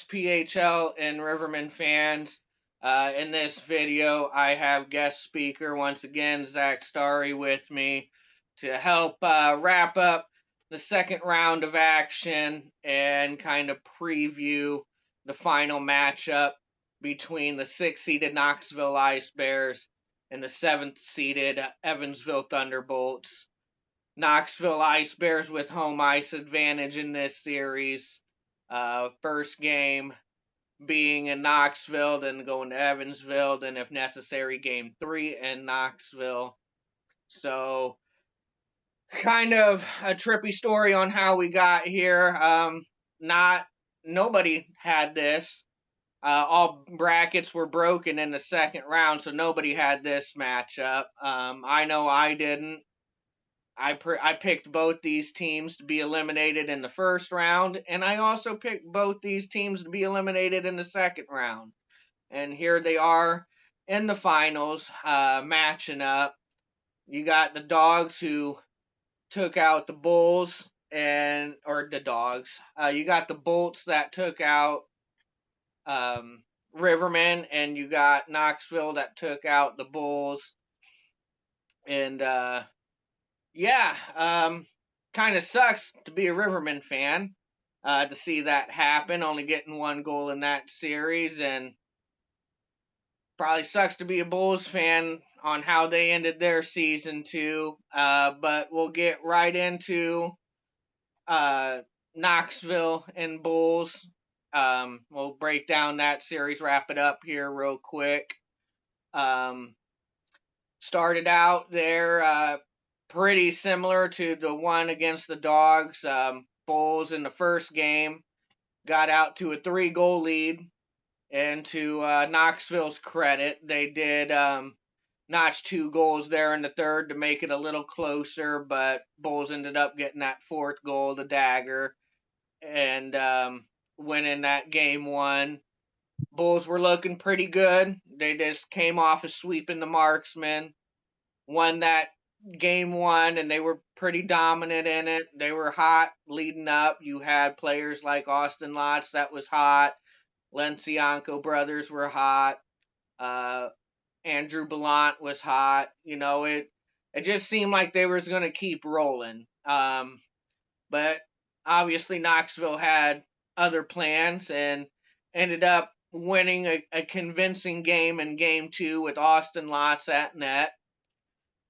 PHL and Riverman fans. In this video, I have guest speaker once again, Zach Starry, with me to help wrap up the second round of action and kind of preview the final matchup between the sixth-seeded Knoxville Ice Bears and the seventh-seeded Evansville Thunderbolts. Knoxville Ice Bears with home ice advantage in this series. First game being in Knoxville, then going to Evansville, then if necessary, game 3 in Knoxville. So, kind of a trippy story on how we got here. Not Nobody had this. All brackets were broken in the second round, so nobody had this matchup. I know I didn't. I picked both these teams to be eliminated in the first round, and I also picked both these teams to be eliminated in the second round. And here they are in the finals, matching up. You got the Dogs who took out the Bulls, or the Dogs. You got the Bolts that took out Riverman, and you got Knoxville that took out the Bulls. And yeah, kind of sucks to be a Riverman fan to see that happen, only getting one goal in that series, and probably sucks to be a Bulls fan on how they ended their season too. But we'll get right into Knoxville and Bulls. We'll break down that series, wrap it up here real quick. Started out there pretty similar to the one against the Dogs. Bulls in the first game got out to a 3-goal lead. And to Knoxville's credit, they did notch 2 goals there in the third to make it a little closer, but Bulls ended up getting that fourth goal, the dagger, and winning that game 1. Bulls were looking pretty good. They just came off of sweeping the Marksmen, won that game 1, and they were pretty dominant in it. They were hot leading up. You had players like Austin Lotz that was hot. Lencianco brothers were hot. Andrew Ballant was hot. It just seemed like they was going to keep rolling. But obviously Knoxville had other plans and ended up winning a convincing game in game 2 with Austin Lotz at net.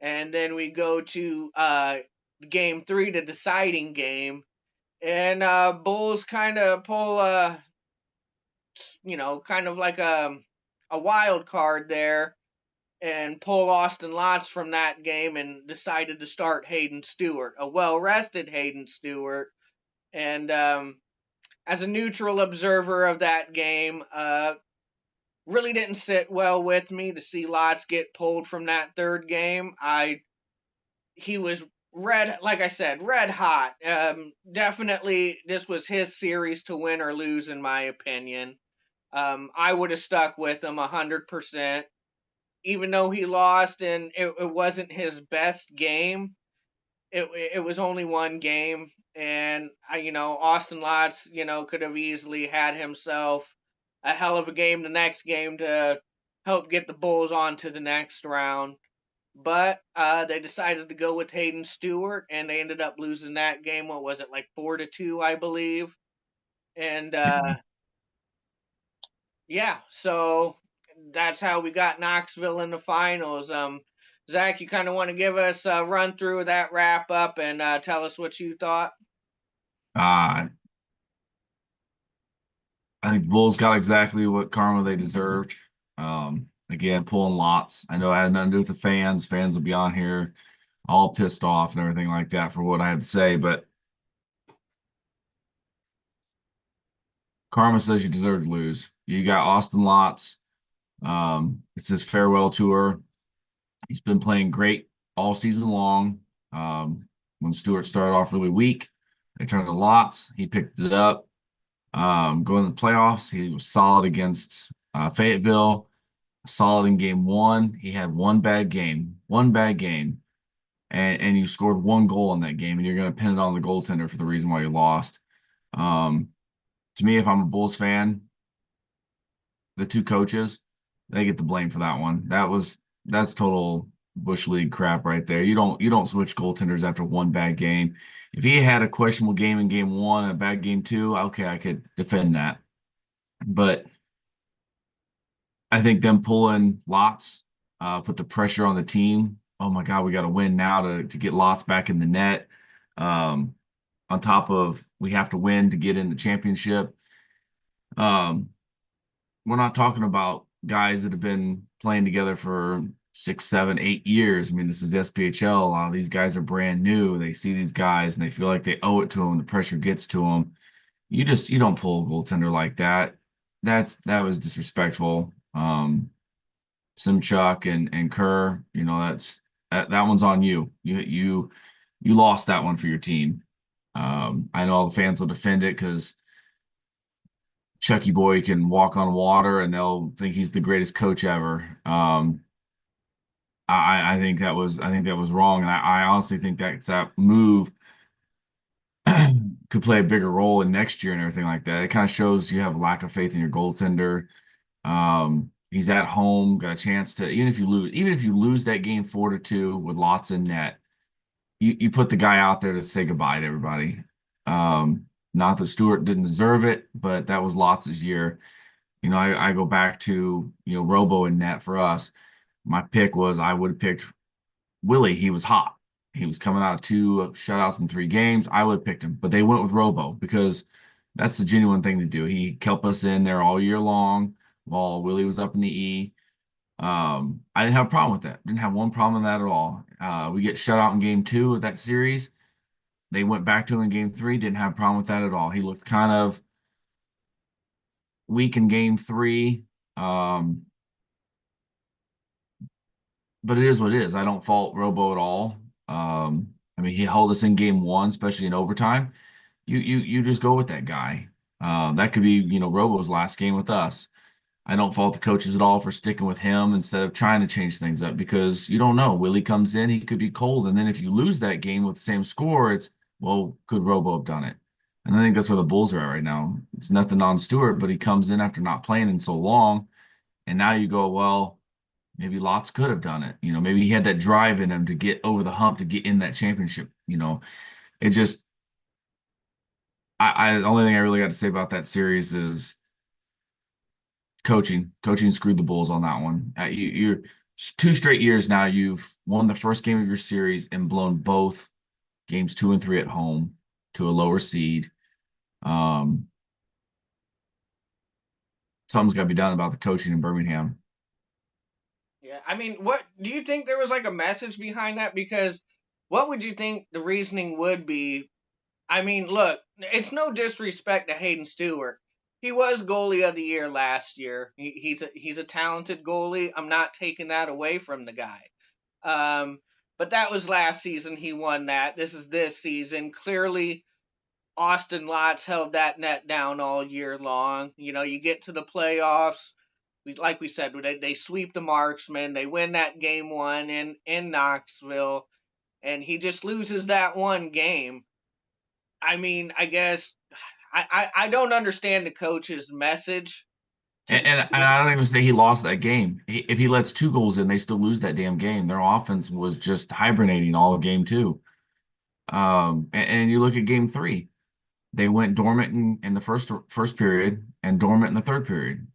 And then we go to game 3, the deciding game. And Bulls kind of pull kind of like a wild card there and pull Austin Lotz from that game and decided to start Hayden Stewart, a well-rested Hayden Stewart. And as a neutral observer of that game, really didn't sit well with me to see Lotz get pulled from that third game. He was like I said, red hot. Definitely, this was his series to win or lose, in my opinion. I would have stuck with him 100%, even though he lost and it wasn't his best game. It was only one game, and Austin Lotz, could have easily had himself a hell of a game the next game to help get the Bulls on to the next round. But they decided to go with Hayden Stewart, and they ended up losing that game. What was it, like 4-2, I believe? And yeah, so that's how we got Knoxville in the finals. Zach, you kind of want to give us a run through of that wrap up and tell us what you thought? Uh, I think the Bulls got exactly what karma they deserved. Again, pulling lots. I know I had nothing to do with the fans. Fans will be on here all pissed off and everything like that for what I had to say, but karma says you deserve to lose. You got Austin Lots. It's his farewell tour. He's been playing great all season long. When Stewart started off really weak, they turned to Lots. He picked it up. Going to the playoffs, he was solid against Fayetteville, solid in game 1. He had one bad game, and you scored 1 goal in that game, and you're going to pin it on the goaltender for the reason why you lost. To me, if I'm a Bulls fan, the two coaches, they get the blame for that one. That's total Bush League crap right there. You don't switch goaltenders after one bad game. If he had a questionable game in game one and a bad game two, okay, I could defend that. But I think them pulling Lots put the pressure on the team. Oh my God, we got to win now to get Lots back in the net. Um, on top of we have to win to get in the championship. Um, we're not talking about guys that have been playing together for 6, 7, 8 years. I mean, this is the SPHL. A lot of these guys are brand new. They see these guys and they feel like they owe it to them. The pressure gets to them. You don't pull a goaltender like that. That was disrespectful. Simchuk and Kerr, that one's on you. You lost that one for your team. I know all the fans will defend it because Chucky Boy can walk on water and they'll think he's the greatest coach ever. I think that was wrong, and I honestly think that move could play a bigger role in next year and everything like that. It kind of shows you have lack of faith in your goaltender. He's at home, got a chance to even if you lose that game 4-2 with lots in net, you put the guy out there to say goodbye to everybody. Not that Stewart didn't deserve it, but that was Lots' year. I go back to, Robo and net for us. My pick was I would have picked Willie. He was hot. He was coming out of two shutouts in 3 games. I would have picked him, but they went with Robo because that's the genuine thing to do. He kept us in there all year long while Willie was up in the E. I didn't have a problem with that. Didn't have one problem with that at all. We get shut out in game 2 of that series. They went back to him in game 3. Didn't have a problem with that at all. He looked kind of weak in game 3. Um, but it is what it is. I don't fault Robo at all. I mean, he held us in game 1, especially in overtime. You just go with that guy. That could be, Robo's last game with us. I don't fault the coaches at all for sticking with him instead of trying to change things up because you don't know. Willie comes in, he could be cold. And then if you lose that game with the same score, well, could Robo have done it? And I think that's where the Bulls are at right now. It's nothing on Stewart, but he comes in after not playing in so long. And now you go, well, maybe Lots could have done it. Maybe he had that drive in him to get over the hump to get in that championship. It just, the only thing I really got to say about that series is coaching. Coaching screwed the Bulls on that one. You're 2 straight years now. You've won the first game of your series and blown both games 2 and 3 at home to a lower seed. Um, Something's got to be done about the coaching in Birmingham. Yeah, I mean, what do you think there was like a message behind that? Because what would you think the reasoning would be? I mean, look, it's no disrespect to Hayden Stewart. He was goalie of the year last year. He's a talented goalie. I'm not taking that away from the guy. Um, but that was last season. He won that. This is this season. Clearly, Austin Lots held that net down all year long. You get to the playoffs. Like we said, they sweep the Marksmen. They win that game 1 in Knoxville, and he just loses that one game. I mean, I guess I don't understand the coach's message. To And I don't even say he lost that game. If he lets 2 goals in, they still lose that damn game. Their offense was just hibernating all of game 2. And you look at game 3, they went dormant in the first period and dormant in the third period.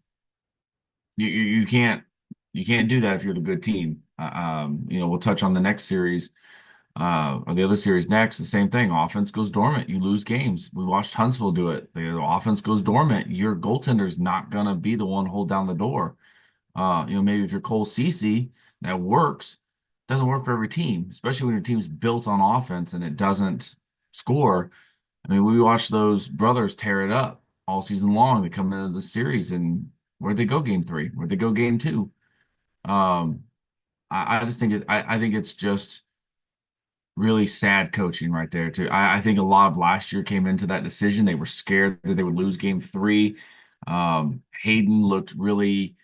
You can't do that if you're the good team. We'll touch on the next series or the other series next. The same thing. Offense goes dormant. You lose games. We watched Huntsville do it. The offense goes dormant. Your goaltender's not gonna be the one to hold down the door. Maybe if you're Cole Cece, that works. Doesn't work for every team, especially when your team's built on offense and it doesn't score. I mean, we watched those brothers tear it up all season long. They come into the series and where'd they go game 3? Where'd they go game 2? Um, I just think I think it's just really sad coaching right there too. I think a lot of last year came into that decision. They were scared that they would lose game 3. Hayden looked really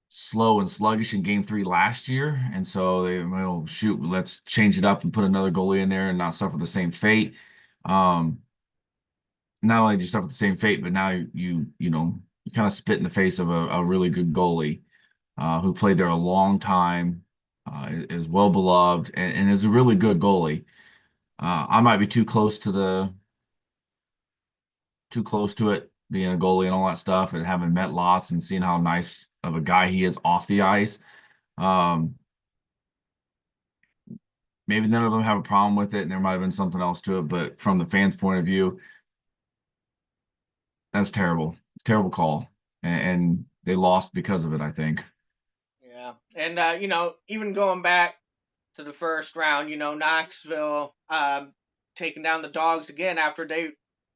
slow and sluggish in game 3 last year. And so well, shoot, let's change it up and put another goalie in there and not suffer the same fate. Um, not only do you suffer the same fate, but now you kind of spit in the face of a really good goalie who played there a long time, is well beloved, and is a really good goalie. I might be too close to it, being a goalie and all that stuff, and having met lots and seeing how nice of a guy he is off the ice. Um, Maybe none of them have a problem with it, and there might have been something else to it. But from the fans' point of view, that's terrible. Terrible call, and they lost because of it, I think. Yeah. And, even going back to the first round, Knoxville taking down the Dogs again after they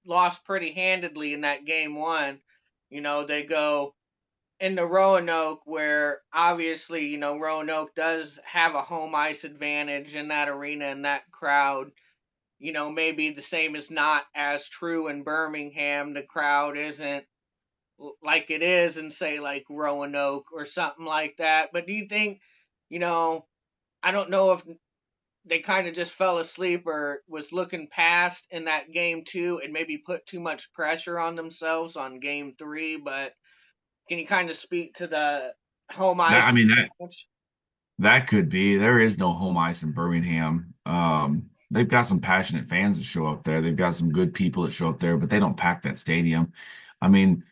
lost pretty handedly in that game one. They go into Roanoke, where obviously, Roanoke does have a home ice advantage in that arena and that crowd. Maybe the same is not as true in Birmingham. The crowd isn't like it is in, say, like Roanoke or something like that. But do you think, you know, I don't know if they kind of just fell asleep or was looking past in that game two and maybe put too much pressure on themselves on game three, but can you kind of speak to the home ice That I mean advantage? that could be. There is no home ice in Birmingham. They've got some passionate fans that show up there. They've got some good people that show up there, but they don't pack that stadium. I mean,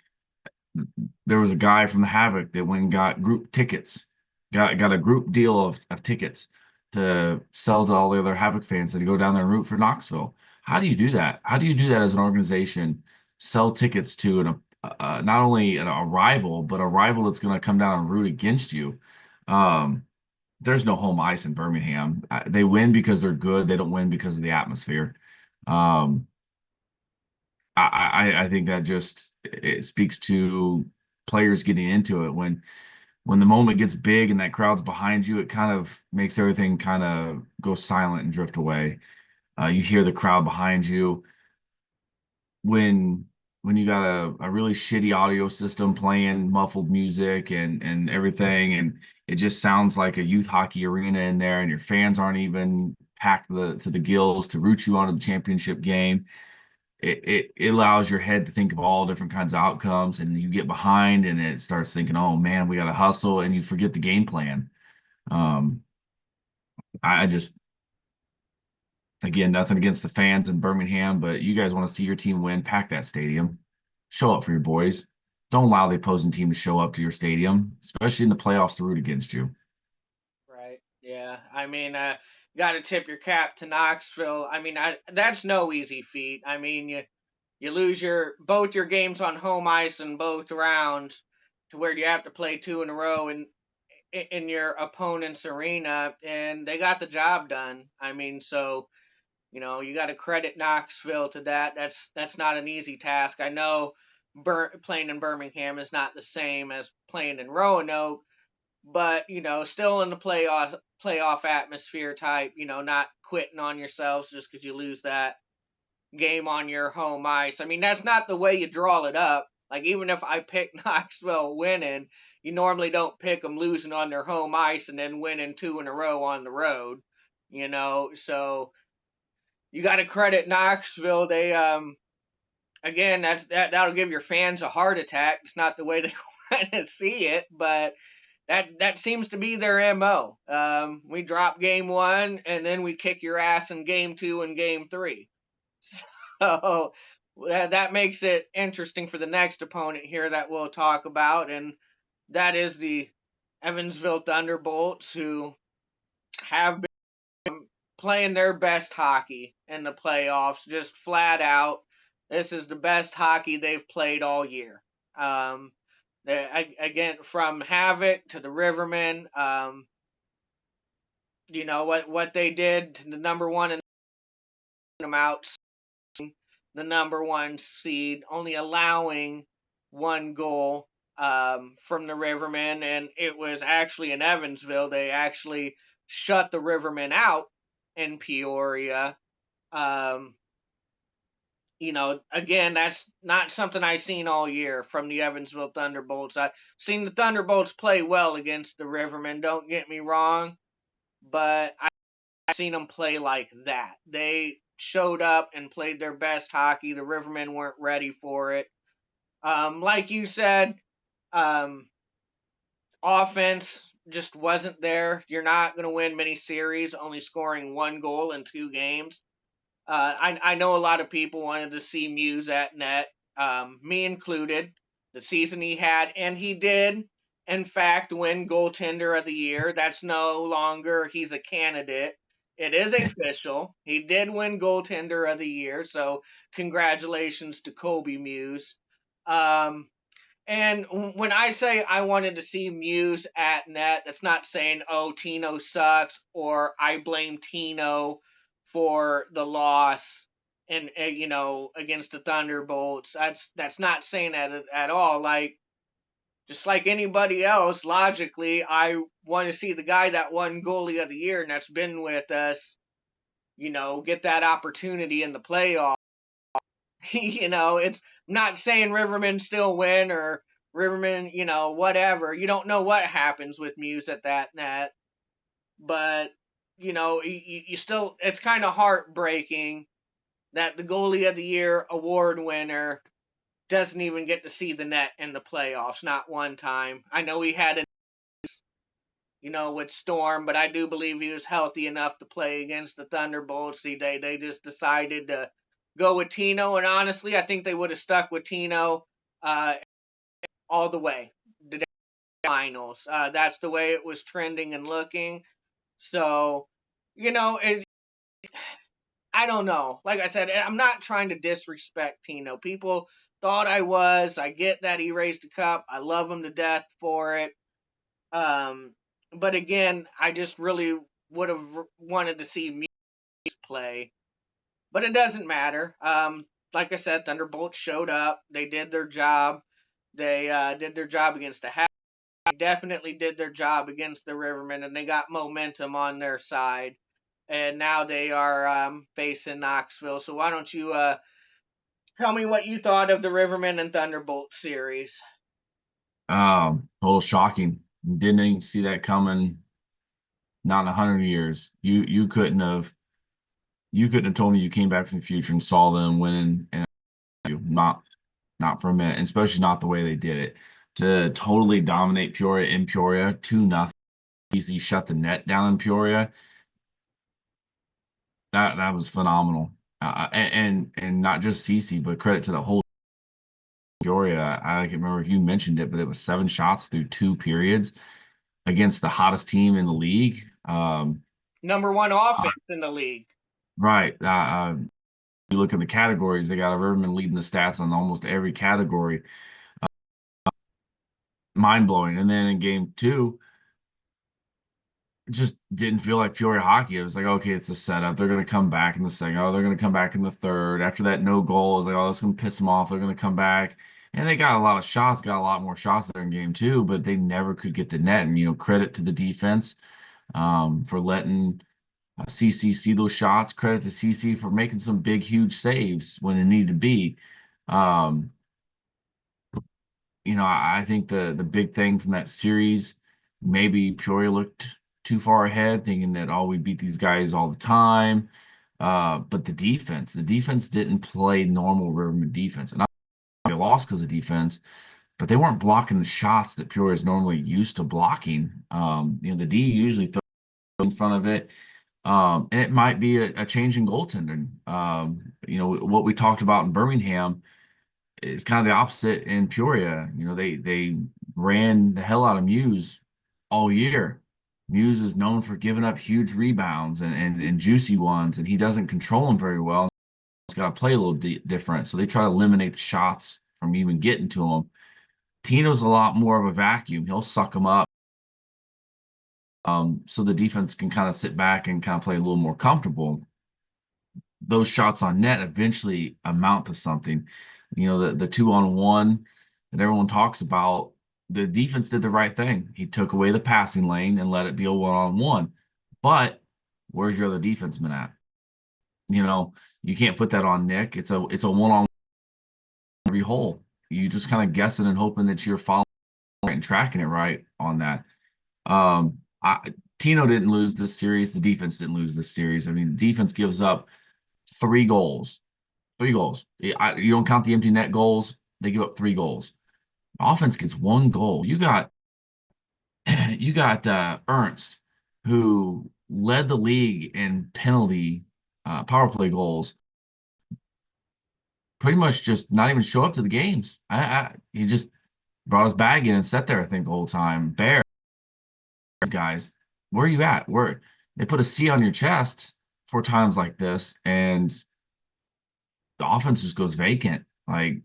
there was a guy from the Havoc that went and got group tickets, got a group deal of tickets to sell to all the other Havoc fans to go down there and root for Knoxville. How do you do that? How do you do that as an organization? Sell tickets to not only a rival, but a rival that's going to come down and root against you. Um, there's no home ice in Birmingham. They win because they're good. They don't win because of the atmosphere. Um, I think that just it speaks to players getting into it when the moment gets big and that crowd's behind you, it kind of makes everything kind of go silent and drift away. You hear the crowd behind you when you got a really shitty audio system playing muffled music and everything, and it just sounds like a youth hockey arena in there, and your fans aren't even packed to the gills to root you onto the championship game. It allows your head to think of all different kinds of outcomes, and you get behind and it starts thinking, oh man, we got to hustle, and you forget the game plan. um I just, again, nothing against the fans in Birmingham, but you guys want to see your team win, pack that stadium, show up for your boys. Don't allow the opposing team to show up to your stadium, especially in the playoffs, to root against you. Right. Yeah. I mean, got to tip your cap to Knoxville. I mean, that's no easy feat. I mean, you lose both your games on home ice in both rounds to where you have to play two in a row in your opponent's arena, and they got the job done. I mean, so you got to credit Knoxville to that. That's not an easy task. I know playing in Birmingham is not the same as playing in Roanoke, but still in the playoff atmosphere type. Not quitting on yourselves just because you lose that game on your home ice. I mean, that's not the way you draw it up. Like, even if I pick Knoxville winning, you normally don't pick them losing on their home ice and then winning two in a row on the road. So you got to credit Knoxville. They again, that'll give your fans a heart attack. It's not the way they want to see it, but that seems to be their mo. We drop game one and then we kick your ass in game two and game three. So that makes it interesting for the next opponent here that we'll talk about, and that is the Evansville Thunderbolts, who have playing their best hockey in the playoffs, just flat out. This is the best hockey they've played all year. Again, from Havoc to the Rivermen, what they did to the number one and them out, the number one seed, only allowing one goal from the Rivermen, and it was actually in Evansville. They actually shut the Rivermen out in Peoria. Um, again, that's not something I've seen all year from the Evansville Thunderbolts. I've seen the Thunderbolts play well against the Rivermen, don't get me wrong, but I've seen them play like that. showed up and played their best hockey. The Rivermen weren't ready for it. Like you said, um, offense just wasn't there. You're not going to win many series only scoring one goal in 2 games. I know a lot of people wanted to see Muse at net, me included, the season he had, and he did, in fact, win goaltender of the year. That's no longer he's a candidate. It is official. He did win goaltender of the year, so congratulations to Kobe Muse. Um, and when I say I wanted to see Muse at net, that's not saying, oh, Tino sucks or I blame Tino for the loss and against the Thunderbolts. That's not saying that at all. Like just like anybody else, logically, I want to see the guy that won goalie of the year and that's been with us, get that opportunity in the playoffs. It's not saying Rivermen still win or Rivermen, whatever. You don't know what happens with Muse at that net, but you still, it's kind of heartbreaking that the goalie of the year award winner doesn't even get to see the net in the playoffs, not one time. I know he had it, with Storm, but I do believe he was healthy enough to play against the Thunderbolts. They just decided to go with Tino, and honestly, I think they would have stuck with Tino uh, all the way. The finals. That's the way it was trending and looking. So, I don't know. Like I said, I'm not trying to disrespect Tino. People thought I was. I get that he raised the cup. I love him to death for it. Um, but again, I just really would have wanted to see Muse play. But it doesn't matter. Like I said, Thunderbolts showed up. They did their job. They did their job against the Habs. They definitely did their job against the Rivermen, and they got momentum on their side. And now they are facing Knoxville. So why don't you tell me what you thought of the Rivermen and Thunderbolt series? Total shocking. Didn't even see that coming. Not in 100 years. You couldn't have told me you came back from the future and saw them winning, and not for a minute, and especially not the way they did it. To totally dominate Peoria in Peoria, 2-0, easy shut the net down in Peoria. That was phenomenal. And not just CC, but credit to the whole Peoria. I can't remember if you mentioned it, but it was 7 shots through 2 periods against the hottest team in the league. Number one offense in the league. Right. You look at the categories, they got a Riverman leading the stats on almost every category. Mind blowing. And then in game 2, it just didn't feel like Peoria hockey. It was like, okay, it's a setup. They're going to come back in the second. Oh, they're going to come back in the third. After that no goal, I was like, oh, that's going to piss them off. They're going to come back. And they got a lot of shots, got a lot more shots there in game 2, but they never could get the net. And, credit to the defense for letting CC see those shots. Credit to CC for making some big, huge saves when it needed to be. I think the big thing from that series, maybe Peoria looked too far ahead, thinking that we beat these guys all the time. But the defense didn't play normal Riverman defense, and they lost because of defense. But they weren't blocking the shots that Peoria is normally used to blocking. The D usually throws in front of it. And it might be a change in goaltending. What we talked about in Birmingham is kind of the opposite in Peoria. They ran the hell out of Muse all year. Muse is known for giving up huge rebounds and juicy ones, and he doesn't control them very well. He's got to play a little different. So they try to eliminate the shots from even getting to him. Tino's a lot more of a vacuum. He'll suck them up. So the defense can kind of sit back and kind of play a little more comfortable. Those shots on net eventually amount to something. The 2-on-1 that everyone talks about, the defense did the right thing. He took away the passing lane and let it be a 1-on-1. But where's your other defenseman at? You can't put that on Nick. It's a 1-on-1 every hole. You just kind of guessing and hoping that you're following and tracking it right on that. Tino didn't lose this series. The defense didn't lose this series. I mean, the defense gives up three goals. Three goals. You don't count the empty net goals. They give up three goals. Offense gets one goal. You got Ernst, who led the league in penalty power play goals. Pretty much just not even show up to the games. He just brought his bag in and sat there, I think, the whole time. Bears guys, where are you at? Where they put a C on your chest four times like this, and the offense just goes vacant. Like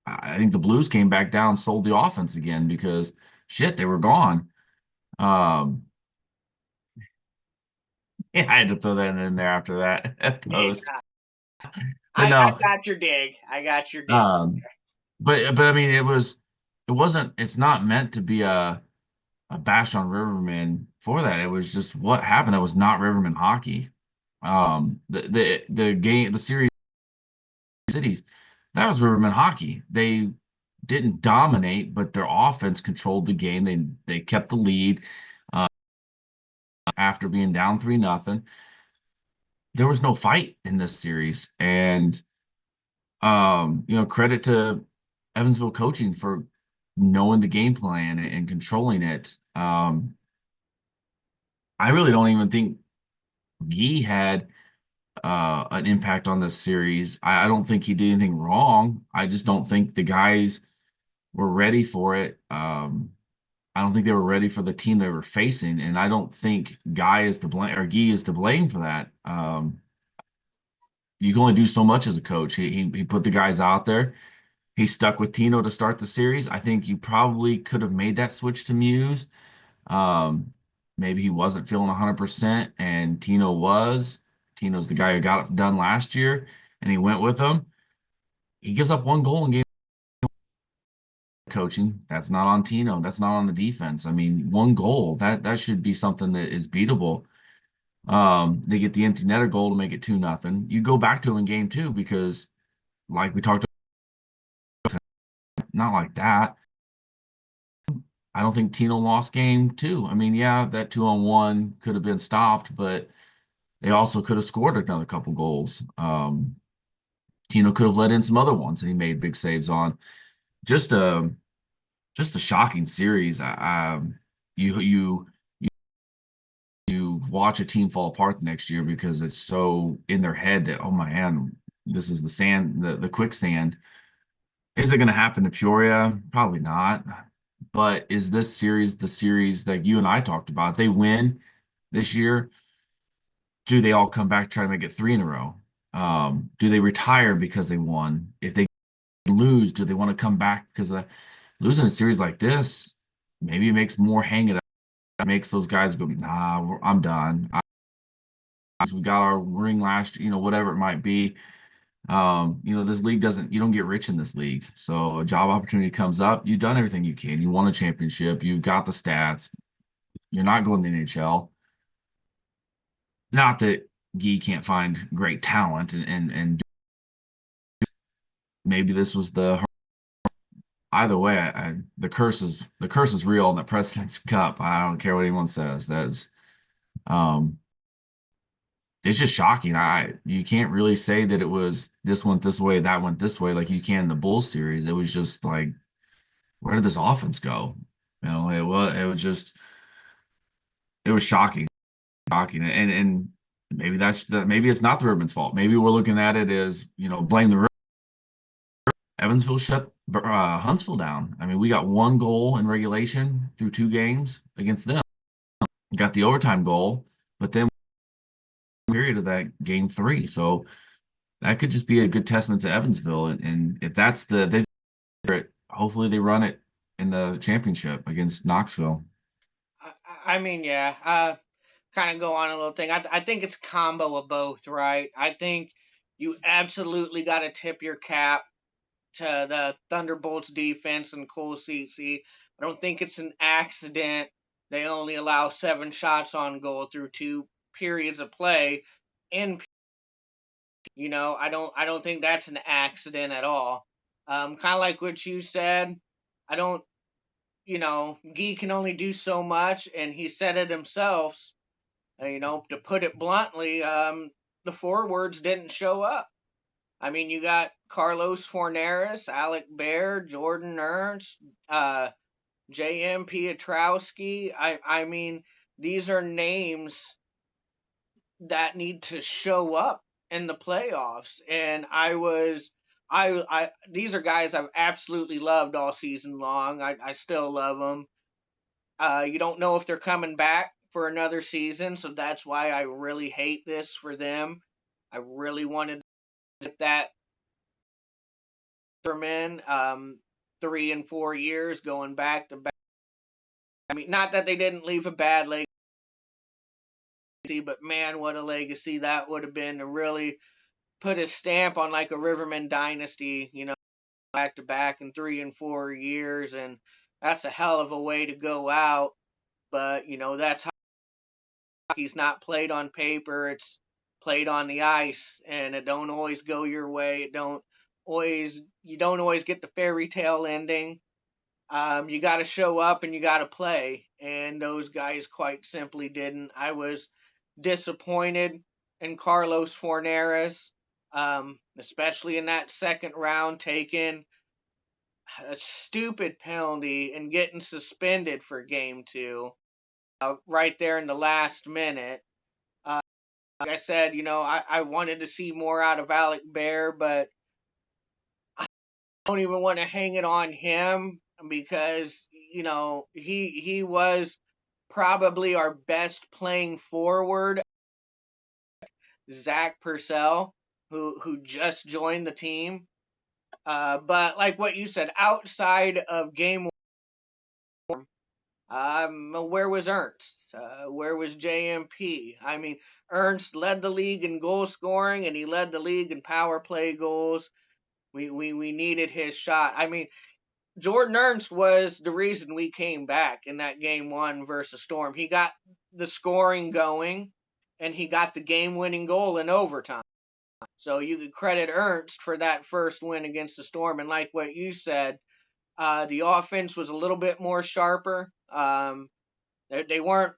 I think the Blues came back down, sold the offense again because shit, they were gone. Um, yeah, I had to throw that in there after that Yeah, post. But I no, got your dig. I got your dig. um, but I mean, it wasn't. It's not meant to be a bash on Riverman for that. It was just what happened. That was not Riverman hockey. The game, the series cities, that was Riverman hockey. They didn't dominate, but their offense controlled the game. They kept the lead after being down 3-0. There was no fight in this series, and credit to Evansville coaching for knowing the game plan and controlling it. I really don't even think Gee had an impact on this series. I don't think he did anything wrong. I just don't think the guys were ready for it. I don't think they were ready for the team they were facing, and I don't think Guy is to blame or Gee is to blame for that. You can only do so much as a coach. He put the guys out there. He stuck with Tino to start the series. I think you probably could have made that switch to Muse. Um, Maybe he wasn't feeling 100%, and Tino was. Tino's the guy who got it done last year, and he went with him. He gives up one goal in game coaching. That's not on Tino. That's not on the defense. I mean, one goal that should be something that is beatable. They get the empty netter goal to make it 2-0. You go back to him in game two because, like we talked about, not like that. I don't think Tino lost game two. I mean, yeah, that 2-on-1 could have been stopped, but they also could have scored another couple goals. Tino could have let in some other ones, and he made big saves on. Just a just a shocking series. You you you watch a team fall apart the next year because it's so in their head that oh man, this is the sand, the quicksand. Is it going to happen to Peoria? Probably not. But is this series the series that you and I talked about? They win this year. Do they all come back try to make it three in a row? Do they retire because they won? If they lose, do they want to come back because losing a series like this? Maybe it makes more hang it up. It makes those guys go, nah, I'm done. We got our ring last, whatever it might be. This league doesn't, you don't get rich in this league. So a job opportunity comes up, you've done everything you can. You won a championship, you've got the stats. You're not going to the NHL. Not that Gee can't find great talent and maybe this was the either way, the curse is real in the President's Cup. I don't care what anyone says. Um it's just shocking. You can't really say that it was this went this way, that went this way, like you can in the Bulls series. It was just like, where did this offense go? It was shocking, shocking. And maybe it's not the Ribbon's fault. Maybe we're looking at it as, blame the Ribbon. Evansville shut Huntsville down. I mean, we got one goal in regulation through two games against them. Got the overtime goal, but then period of that game three. So that could just be a good testament to Evansville. And if that's hopefully they run it in the championship against Knoxville. I mean, yeah. Kind of go on a little thing. I think it's a combo of both, right? I think you absolutely got to tip your cap to the Thunderbolts defense and Cole Cece. I don't think it's an accident they only allow 7 shots on goal through 2 periods of play. In I don't think that's an accident at all. Kind of like what you said. I don't. Gee can only do so much, and he said it himself. To put it bluntly. the forwards didn't show up. I mean, you got Carlos Forneris, Alec Bear, Jordan Ernst, J.M. Pietrowski. I mean, these are names that need to show up in the playoffs. And these are guys I've absolutely loved all season long. I still love them. You don't know if they're coming back for another season, so that's why I really hate this for them. I really wanted to get that from in 3 and 4 years going back to back. I mean, not that they didn't leave a bad legacy, but man, what a legacy that would have been to really put a stamp on like a Riverman dynasty, back to back in 3 and 4 years. And that's a hell of a way to go out. But, that's how hockey's not played on paper, it's played on the ice, and it don't always go your way. You don't always get the fairy tale ending. You got to show up and you got to play, and those guys quite simply didn't. I was disappointed in Carlos Forneris, especially in that second round, taking a stupid penalty and getting suspended for game two, right there in the last minute. Like I said, I wanted to see more out of Alec Bear, but I don't even want to hang it on him because, he was probably our best playing forward, Zach Purcell, who just joined the team. But like what you said, outside of game one, where was Ernst? Where was JMP? I mean, Ernst led the league in goal scoring, and he led the league in power play goals. We needed his shot. I mean, Jordan Ernst was the reason we came back in that game one versus Storm. He got the scoring going, and he got the game-winning goal in overtime. So you could credit Ernst for that first win against the Storm. And like what you said, the offense was a little bit more sharper. They weren't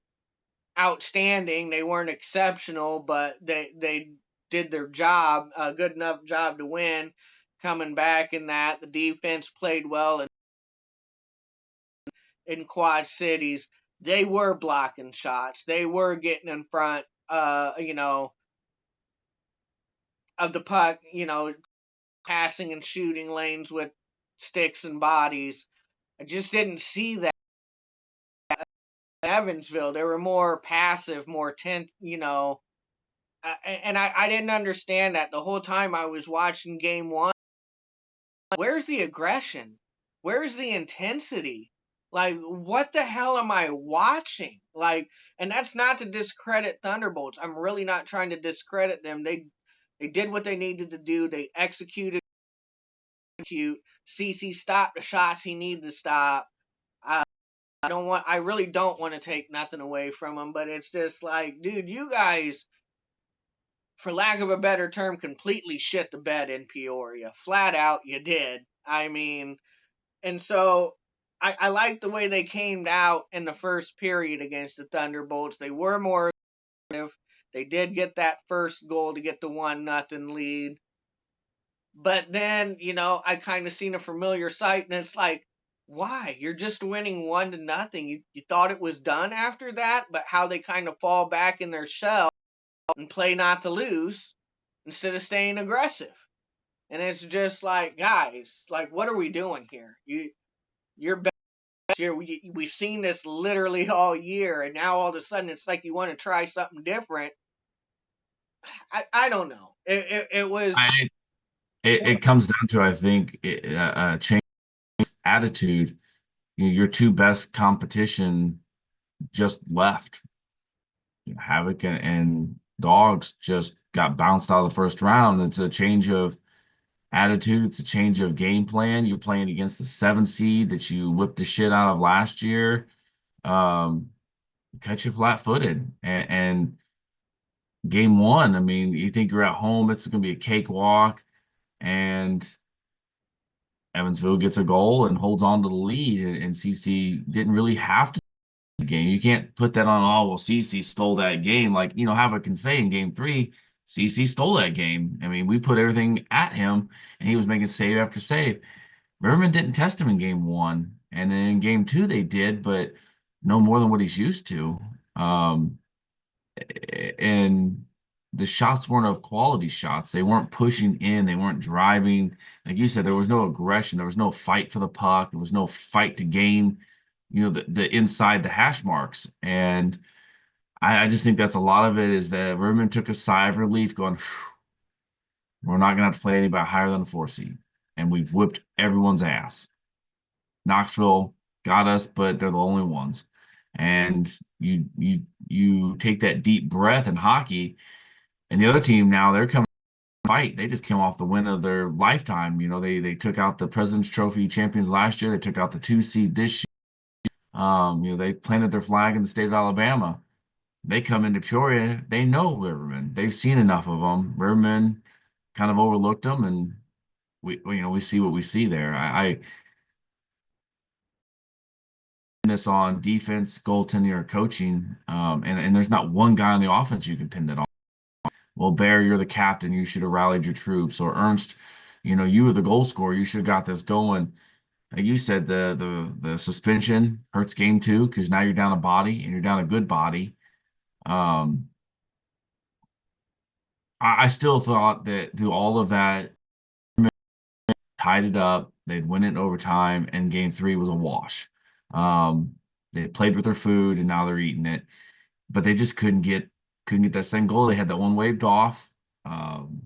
outstanding, they weren't exceptional, but they did their job, a good enough job to win. Coming back in that, the defense played well in Quad Cities. They were blocking shots. They were getting in front, of the puck, passing and shooting lanes with sticks and bodies. I just didn't see that in Evansville. They were more passive, more tense, and I didn't understand that the whole time I was watching game one. Where's the aggression? Where's the intensity? Like, what the hell am I watching? Like, and that's not to discredit Thunderbolts. I'm really not trying to discredit them. They did what they needed to do. They executed. CC stopped the shots he needed to stop. I really don't want to take nothing away from him, but it's just like, dude, you guys, for lack of a better term, completely shit the bed in Peoria. Flat out, you did. I mean, and so I like the way they came out in the first period against the Thunderbolts. They were more aggressive. They did get that first goal to get the 1-0 lead. But then, I kind of seen a familiar sight, and it's like, why? You're just winning 1-0. You thought it was done after that, but how they kind of fall back in their shell and play not to lose instead of staying aggressive. And it's just like, guys, like, what are we doing here? You're best here. We've seen this literally all year, and now all of a sudden it's like you want to try something different. I don't know. It was. It comes down to, I think, a change of attitude. Your two best competition just left. Havoc and Dogs just got bounced out of the first round. It's a change of attitude. It's a change of game plan. You're playing against the 7 seed that you whipped the shit out of last year. Cut you flat-footed. And game one, I mean, you think you're at home, it's going to be a cakewalk, and Evansville gets a goal and holds on to the lead, and CC didn't really have to game. You can't put that on, oh, well, CC stole that game. Like, Havoc can say in game 3, CC stole that game. I mean, we put everything at him, and he was making save after save. Riverman didn't test him in game one, and then in game two they did, but no more than what he's used to. Um, and the shots weren't of quality shots. They weren't pushing in. They weren't driving. Like you said, there was no aggression. There was no fight for the puck. There was no fight to gain, the inside the hash marks. And I just think that's a lot of it is that Riverman took a sigh of relief, going, we're not gonna have to play anybody higher than a 4 seed. And we've whipped everyone's ass. Knoxville got us, but they're the only ones. And you take that deep breath in hockey, and the other team now they're coming to fight. They just came off the win of their lifetime. They took out the President's Trophy champions last year. They took out the 2 seed this year. They planted their flag in the state of Alabama. They come into Peoria. They know Riverman. They've seen enough of them. Riverman kind of overlooked them, and we see what we see there. I this on defense, goaltending, or coaching, and there's not one guy on the offense you can pin that on. Well, Bear, you're the captain. You should have rallied your troops. Or Ernst, you were the goal scorer. You should have got this going. Like you said, the suspension hurts game two because now you're down a body and you're down a good body. Um, I still thought that through all of that, tied it up, they'd win it in overtime, and game three was a wash. Um, they played with their food and now they're eating it, but they just couldn't get that same goal. They had that one waved off. Um,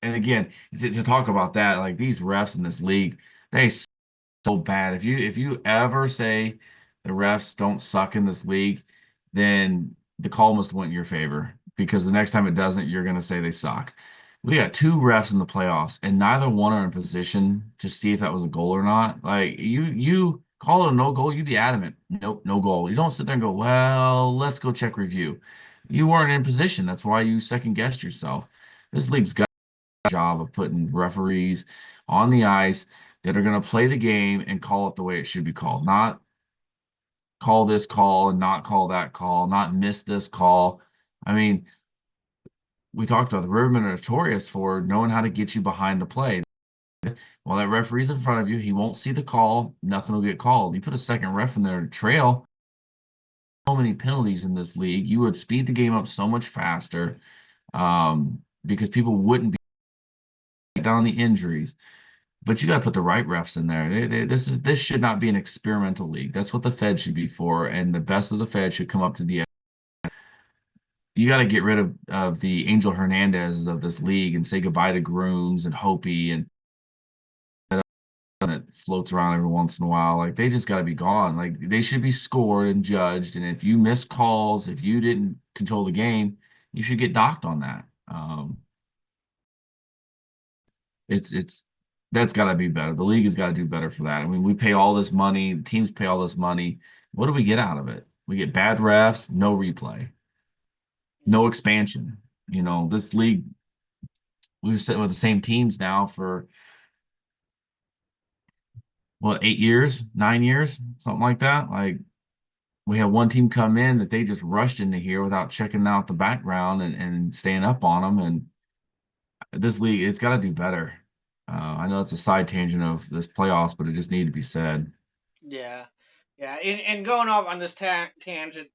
and again, to talk about that, like these refs in this league, they so bad. If you ever say the refs don't suck in this league, then the call must went in your favor because the next time it doesn't, you're gonna say they suck. We got two refs in the playoffs, and neither one are in position to see if that was a goal or not. Like you call it a no goal, you'd be adamant. Nope, no goal. You don't sit there and go, well, let's go check review. You weren't in position. That's why you second guessed yourself. This league's got job of putting referees on the ice that are going to play the game and call it the way it should be called, not call this call and not call that call, not miss this call. I mean, we talked about the Rivermen are notorious for knowing how to get you behind the play. While that referee's in front of you, he won't see the call, nothing will get called. You put a second ref in there to trail, so many penalties in this league, you would speed the game up so much faster because people wouldn't be down the injuries. But you got to put the right refs in there. This should not be an experimental league. That's what the Fed should be for, and the best of the Fed should come up to the. You got to get rid of the Angel Hernandez of this league and say goodbye to Grooms and Hopi and that floats around every once in a while. Like they just got to be gone. Like they should be scored and judged. And if you miss calls, if you didn't control the game, you should get docked on that. It's that's got to be better. The league has got to do better for that. I mean, we pay all this money, the teams pay all this money. What do we get out of it? We get bad refs, no replay, no expansion. This league, we were sitting with the same teams now for what, 8 years, 9 years, something like that. Like we had one team come in that they just rushed into here without checking out the background and staying up on them. And this league, it's got to do better. I know it's a side tangent of this playoffs, but it just needed to be said. Yeah, yeah, and going off on this tangent,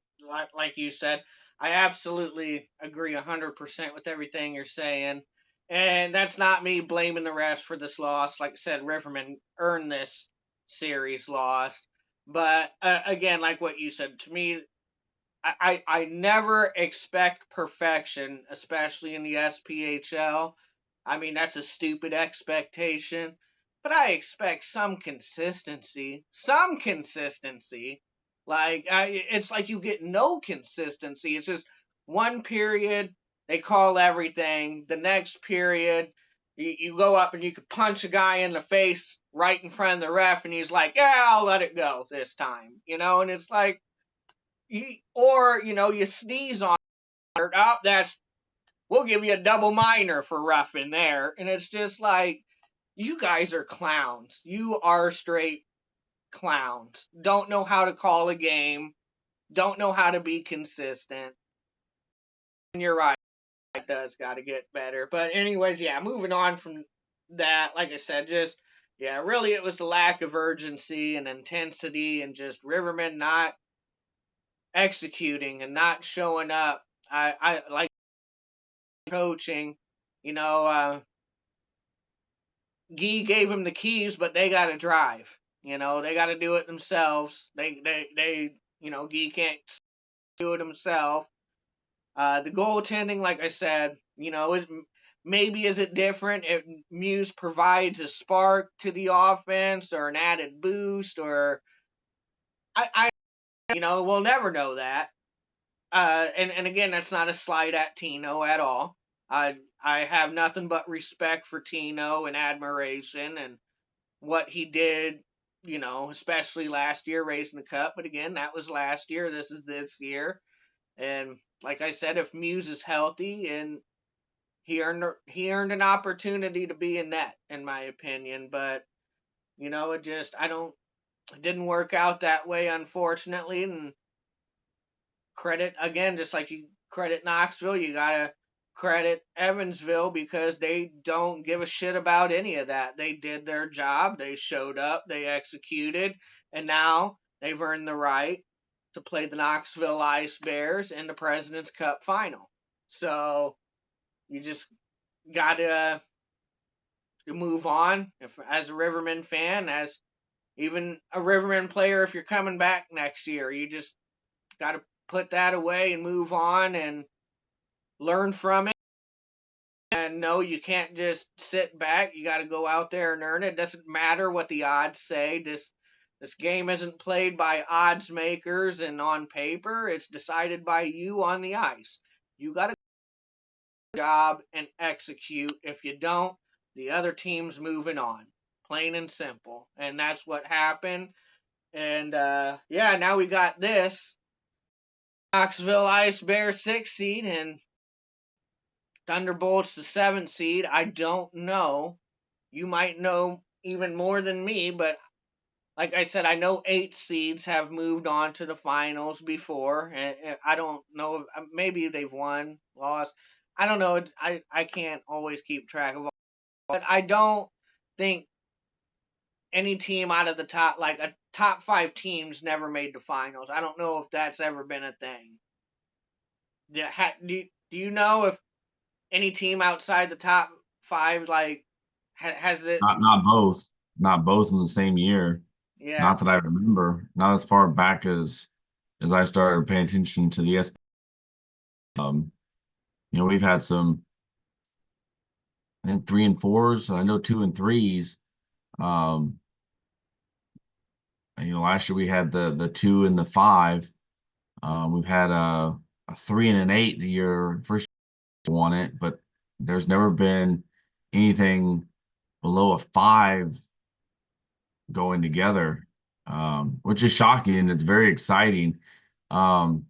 like you said, I absolutely agree 100% with everything you're saying, and that's not me blaming the refs for this loss. Like I said, Riverman earned this series loss, but again, like what you said, to me, I never expect perfection, especially in the SPHL. I mean, that's a stupid expectation, but I expect some consistency. Some consistency. It's like you get no consistency. It's just one period, they call everything. The next period, you go up and you could punch a guy in the face right in front of the ref, and he's like, yeah, I'll let it go this time. And it's like, you sneeze on it. Oh, we'll give you a double minor for roughing there. And it's just like, you guys are clowns. You are straight clowns. Don't know how to call a game. Don't know how to be consistent. And you're right. does got to get better. But anyways, yeah, moving on from that, like I said, just yeah, really it was the lack of urgency and intensity and just Riverman not executing and not showing up. I like coaching, you know, Gee gave him the keys, but they got to drive. You know, they got to do it themselves. Gee can't do it himself. The goaltending, like I said, maybe is it different if Muse provides a spark to the offense or an added boost, or we'll never know that. And again, that's not a slight at Tino at all. I have nothing but respect for Tino and admiration and what he did, especially last year raising the cup. But again, that was last year. This is this year. And like I said, if Muse is healthy and he earned an opportunity to be in net, in my opinion. But it didn't work out that way, unfortunately. And credit again, just like you credit Knoxville, you gotta credit Evansville because they don't give a shit about any of that. They did their job, they showed up, they executed, and now they've earned the right to play the Knoxville Ice Bears in the President's Cup final. So you just gotta move on. If as a Riverman fan, as even a Riverman player, if you're coming back next year, you just got to put that away and move on and learn from it. And no, you can't just sit back. You got to go out there and earn it. It doesn't matter what the odds say. This game isn't played by odds makers and on paper. It's decided by you on the ice. You got to job and execute. If you don't, the other team's moving on. Plain and simple. And that's what happened. And yeah, now we got this Knoxville Ice Bear 6 seed and Thunderbolts the 7 seed. I don't know. You might know even more than me, but like I said, I know 8 seeds have moved on to the finals before. And I don't know if maybe they've won, lost. I don't know. I can't always keep track of all. But I don't think any team out of the top, like a top 5 teams, never made the finals. I don't know if that's ever been a thing. Do you know if any team outside the top 5 like has it? Not both in the same year. Yeah. Not that I remember. Not as far back as I started paying attention to the S. Um, we've had some, I think 3 and 4s. I know 2 and 3s. Um, last year we had the 2 and the 5. We've had a 3 and an 8 the year first won it, but there's never been anything below a 5 going together, which is shocking. It's very exciting. Um,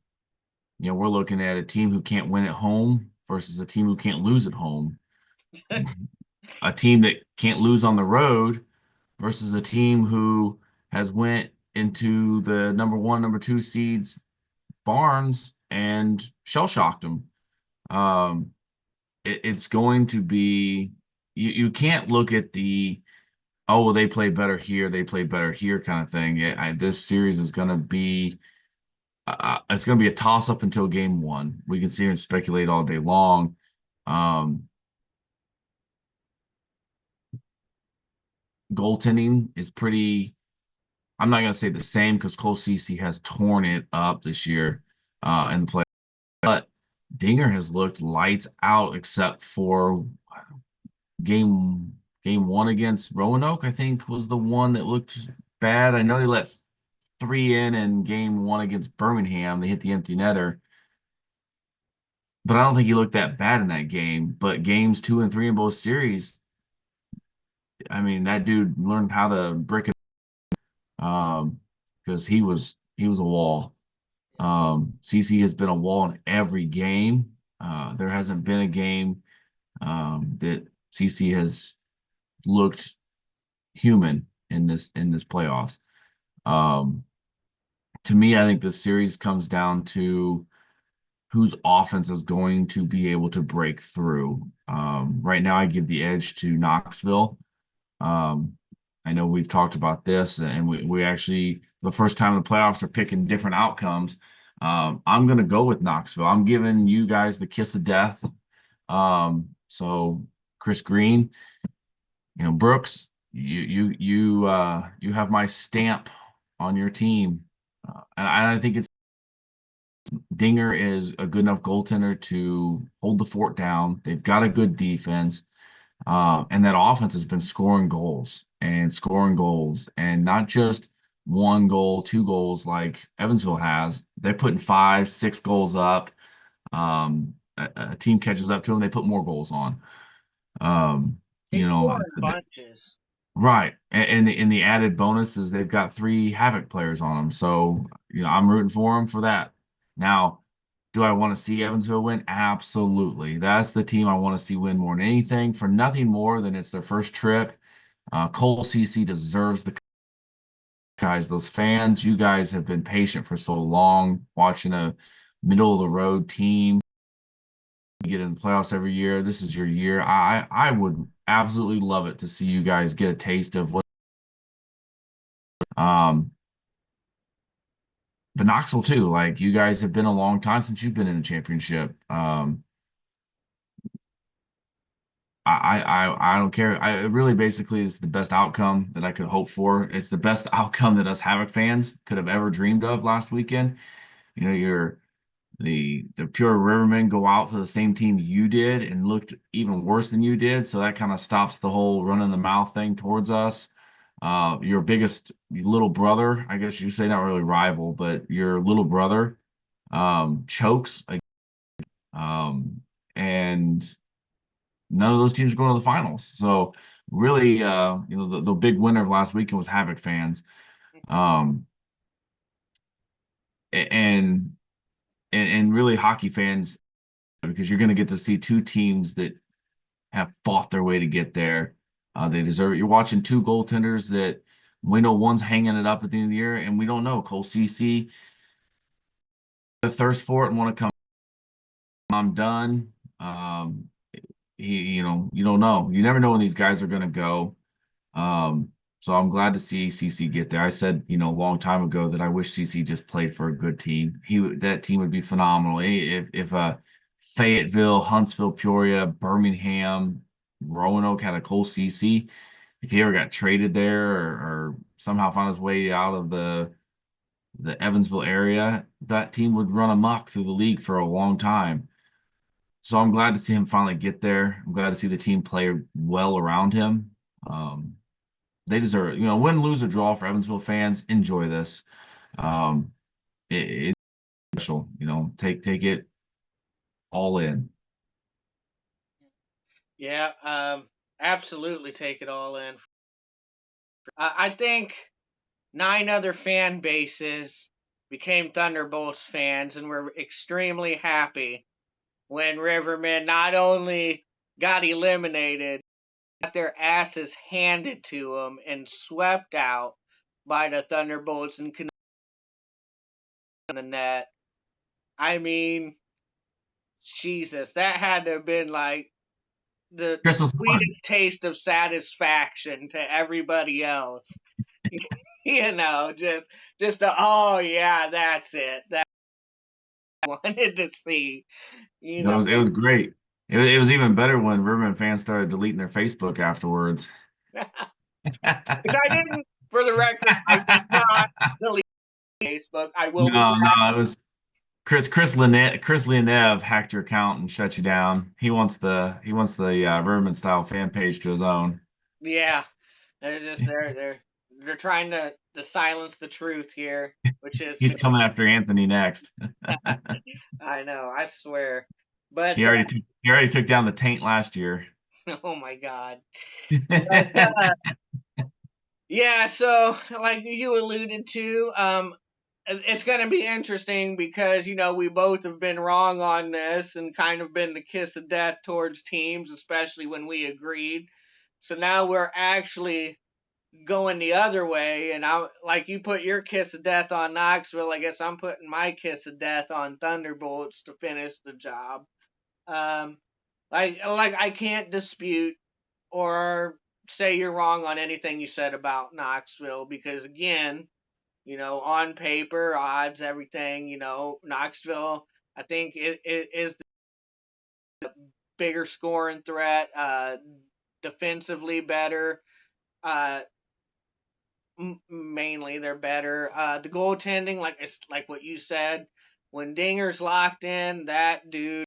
we're looking at a team who can't win at home versus a team who can't lose at home. A team that can't lose on the road versus a team who has went into the number 1, number 2 seeds barns and shell shocked them. It's going to be you can't look at the oh well they play better here, they play better here kind of thing. This series is going to be it's going to be a toss up until game 1. We can sit here and speculate all day long. Goaltending is pretty. I'm not going to say the same because Cole Ceci has torn it up this year in the play, but Dinger has looked lights out except for game 1 against Roanoke. I think was the one that looked bad. I know they let 3 in game 1 against Birmingham. They hit the empty netter, but I don't think he looked that bad in that game. But games 2 and 3 in both series, I mean, that dude learned how to brick it because he was a wall. CC has been a wall in every game. There hasn't been a game that CC has looked human in this playoffs. To me, I think the series comes down to whose offense is going to be able to break through. Right now, I give the edge to Knoxville. Um, I know we've talked about this, and we actually, the first time in the playoffs, are picking different outcomes. I'm going to go with Knoxville. I'm giving you guys the kiss of death. So Chris Green, Brooks, you have my stamp on your team, and I think it's Dinger is a good enough goaltender to hold the fort down. They've got a good defense. And that offense has been scoring goals, and not just one goal, two goals like Evansville has. They're putting five, six goals up. A team catches up to them, they put more goals on. Um, They you know, score in bunches. right. And the added bonus is they've got three Havoc players on them. So, I'm rooting for them for that. Now, do I want to see Evansville win? Absolutely. That's the team I want to see win more than anything, for nothing more than it's their first trip. Cole CC deserves the guys, those fans. You guys have been patient for so long, watching a middle of the road team get in the playoffs every year. This is your year. I would absolutely love it to see you guys get a taste of what um but Knoxville too. Like, you guys have been a long time since you've been in the championship. I don't care. It really basically is the best outcome that I could hope for. It's the best outcome that us Havoc fans could have ever dreamed of last weekend. You're the pure Rivermen go out to the same team you did and looked even worse than you did. So that kind of stops the whole running the mouth thing towards us. Your biggest little brother, I guess you say, not really rival, but your little brother chokes. And none of those teams are going to the finals. So really, the big winner of last weekend was Havoc fans. Um, and and really hockey fans, because you're going to get to see two teams that have fought their way to get there. They deserve it. You're watching two goaltenders that we know one's hanging it up at the end of the year, and we don't know. Cole CC, the thirst for it and want to come. I'm done. You don't know. You never know when these guys are going to go. Um, so I'm glad to see CC get there. I said, a long time ago that I wish CC just played for a good team. That team would be phenomenal. If Fayetteville, Huntsville, Peoria, Birmingham, Roanoke had a Cole CC, if he ever got traded there, or somehow found his way out of the Evansville area, that team would run amok through the league for a long time. So I'm glad to see him finally get there. I'm glad to see the team play well around him. They deserve it. Win, lose, or draw for Evansville fans. Enjoy this. Um, it's special. Take it all in. Yeah, absolutely take it all in. I think 9 other fan bases became Thunderbolts fans and were extremely happy when Rivermen not only got eliminated, got their asses handed to them and swept out by the Thunderbolts and the net. I mean, Jesus, that had to have been like the Chris was fun. sweetest taste of satisfaction to everybody else. Oh yeah, that's it. That I wanted to see. You know, It was great. It was even better when Riverman fans started deleting their Facebook afterwards. because I didn't. For the record, I did not delete Facebook. I will be. No, no, it was Chris Leonev hacked your account and shut you down. He wants the Riverman style fan page to his own. Yeah, they're trying to silence the truth here, which is He's coming after Anthony next. I know, I swear. But He already took down the taint last year. oh my god. But yeah, so like you alluded to, it's going to be interesting because we both have been wrong on this and kind of been the kiss of death towards teams, especially when we agreed. So now we're actually going the other way, and I like you put your kiss of death on Knoxville. I guess I'm putting my kiss of death on Thunderbolts to finish the job. Um, like I can't dispute or say you're wrong on anything you said about Knoxville because again, on paper, odds, everything, Knoxville, I think it is the bigger scoring threat, defensively better. Uh, Mainly they're better. The goaltending, like it's like what you said, when Dinger's locked in, that dude,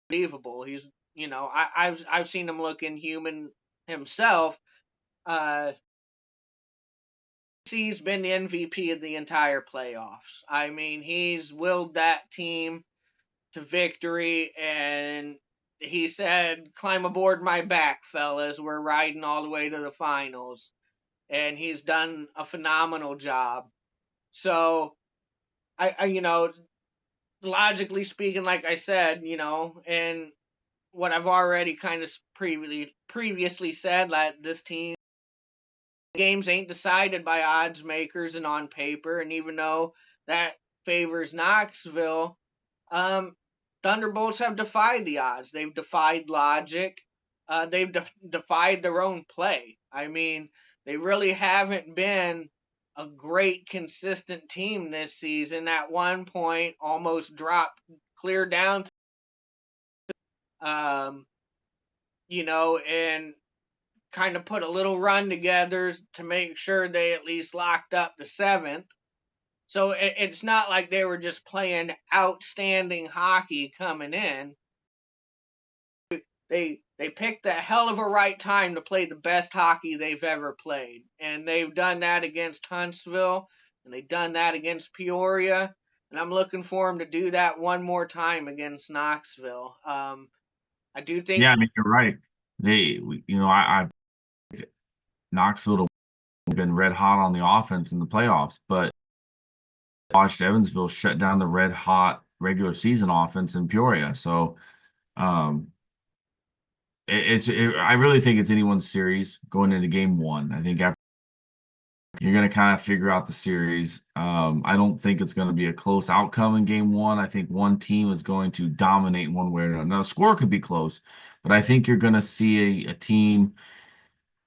unbelievable. He's, I've seen him look inhuman himself. Uh, he's been the MVP of the entire playoffs. I mean, he's willed that team to victory, and he said, "Climb aboard my back, fellas. We're riding all the way to the finals." And he's done a phenomenal job. So, logically speaking, like I said, and what I've already kind of previously said, that this team games ain't decided by odds makers and on paper, and even though that favors Knoxville, um, Thunderbolts have defied the odds. They've defied logic. They've defied their own play. I mean, they really haven't been a great, consistent team this season. At one point, almost dropped clear down, um, and kind of put a little run together to make sure they at least locked up the seventh. So it's not like they were just playing outstanding hockey coming in. They picked a hell of a right time to play the best hockey they've ever played, and they've done that against Huntsville, and they've done that against Peoria, and I'm looking for them to do that one more time against Knoxville. I do think Yeah, I mean, you're right. I Knoxville have been red hot on the offense in the playoffs, but watched Evansville shut down the red hot regular season offense in Peoria. So, um, I really think it's anyone's series going into game one. I think after you're going to kind of figure out the series. I don't think it's going to be a close outcome in game one. I think one team is going to dominate one way or another. Now, the score could be close, but I think you're going to see a team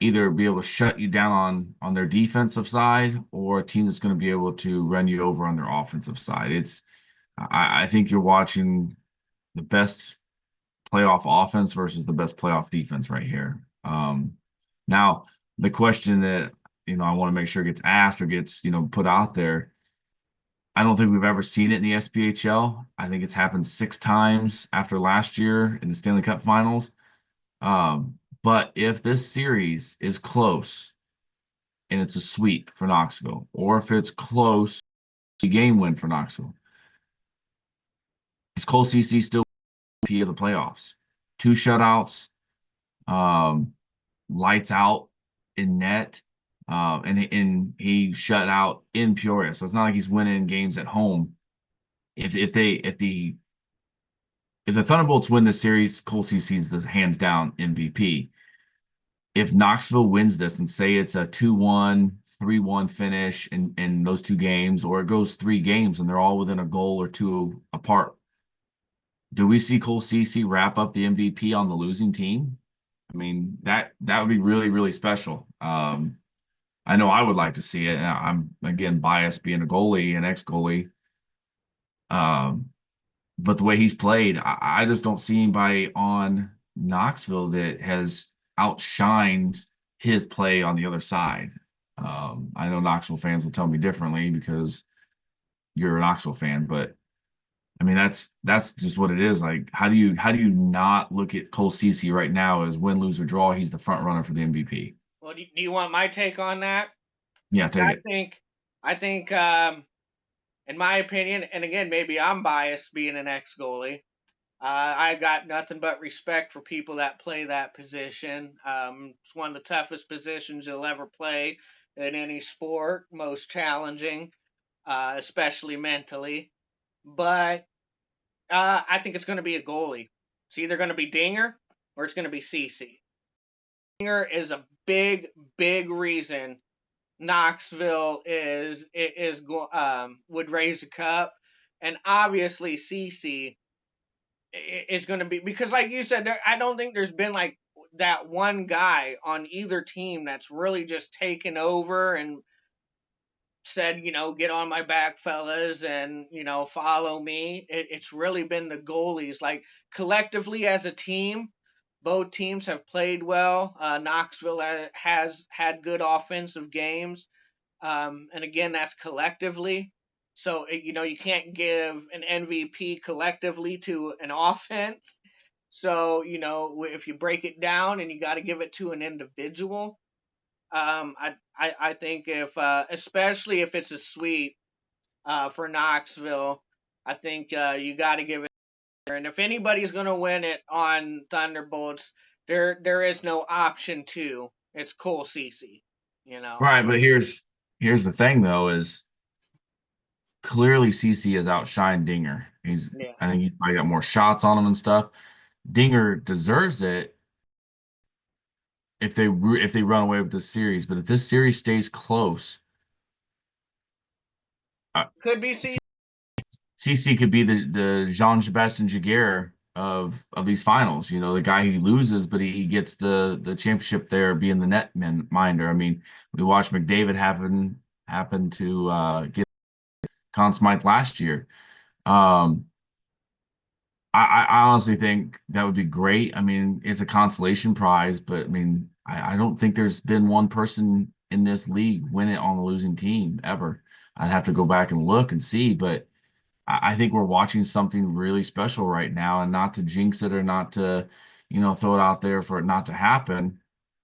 either be able to shut you down on their defensive side or a team that's going to be able to run you over on their offensive side. I think you're watching the best playoff offense versus the best playoff defense right here. Now, the question that I want to make sure gets asked or gets put out there. I don't think we've ever seen it in the SPHL. I think it's happened 6 times after last year in the Stanley Cup Finals. But if this series is close and it's a sweep for Knoxville, or if it's close, a game win for Knoxville, is Cole CC still MVP of the playoffs? 2 shutouts, um, lights out in net, and he shut out in Peoria. So it's not like he's winning games at home. If the Thunderbolts win this series, Cole CC's the hands down MVP. If Knoxville wins this and say it's a 2-1, 3-1 finish in those 2 games, or it goes 3 games and they're all within a goal or two apart, do we see Cole CC wrap up the MVP on the losing team? I mean, that would be really, really special. I know I would like to see it. I'm again biased being a goalie, an ex-goalie. Um, but the way he's played, I just don't see anybody on Knoxville that has outshined his play on the other side. I know Knoxville fans will tell me differently because you're a Knoxville fan, but I mean that's just what it is. Like, how do you not look at Cole Ceci right now as win, lose, or draw? He's the front runner for the MVP. Well, do you want my take on that? Yeah, take I it. think, I think, in my opinion, and again, maybe I'm biased being an ex goalie. I got nothing but respect for people that play that position. It's one of the toughest positions you'll ever play in any sport, most challenging, especially mentally. But I think it's going to be a goalie. It's either going to be Dinger or it's going to be CC. Dinger is a big reason Knoxville would raise a cup, and obviously CC is going to be, because like you said, I don't think there's been like that one guy on either team that's really just taken over and said, get on my back, fellas, and follow me. It's really been the goalies. Like collectively as a team, both teams have played well. Knoxville has had good offensive games, and again, that's collectively. So you can't give an MVP collectively to an offense. So if you break it down and you got to give it to an individual, I think if especially if it's a sweep for Knoxville, I think you got to give it. And if anybody's gonna win it on Thunderbolts, there is no option two. It's Cole Cece. You know. Right, but here's the thing though, is clearly CC has outshined Dinger. Yeah. I think he's probably got more shots on him and stuff. Dinger deserves it if they run away with this series, but if this series stays close, uh, Could be C. CC could be the Jean-Sebastien Jaguar of these finals. You know, the guy he loses, but he gets the championship there, being the minder. I mean, we watched McDavid happen to get Conn Smythe last year. Um, I honestly think that would be great. I mean, it's a consolation prize, but I mean, I don't think there's been one person in this league win it on the losing team ever. I'd have to go back and look and see, but I think we're watching something really special right now, and not to jinx it or not to, throw it out there for it not to happen.